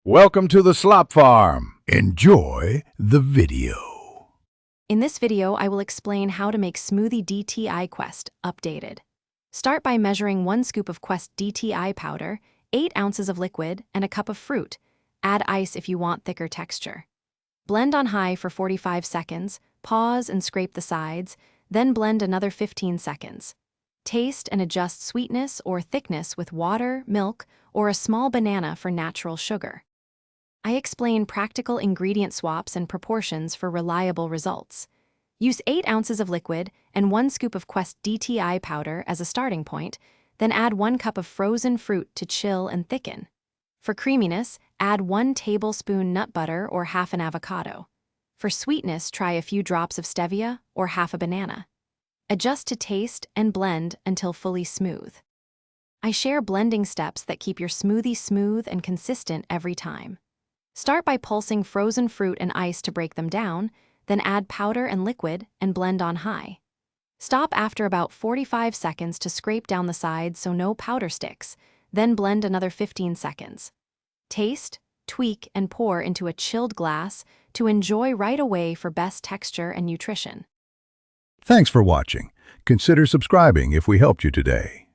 Welcome to the Slop Farm. Enjoy the video. In this video, I will explain how to make Smoothie Dti Quest updated. Start by measuring 1 scoop of Quest DTI powder, 8 ounces of liquid, and a cup of fruit. Add ice if you want thicker texture. Blend on high for 45 seconds, pause and scrape the sides, then blend another 15 seconds. Taste and adjust sweetness or thickness with water, milk, or a small banana for natural sugar. I explain practical ingredient swaps and proportions for reliable results. Use 8 ounces of liquid and 1 scoop of Quest DTI powder as a starting point, then add 1 cup of frozen fruit to chill and thicken. For creaminess, add 1 tablespoon nut butter or half an avocado. For sweetness, try a few drops of stevia or half a banana. Adjust to taste and blend until fully smooth. I share blending steps that keep your smoothie smooth and consistent every time. Start by pulsing frozen fruit and ice to break them down, then add powder and liquid and blend on high. Stop after about 45 seconds to scrape down the sides so no powder sticks, then blend another 15 seconds. Taste, tweak, and pour into a chilled glass to enjoy right away for best texture and nutrition. Thanks for watching. Consider subscribing if we helped you today.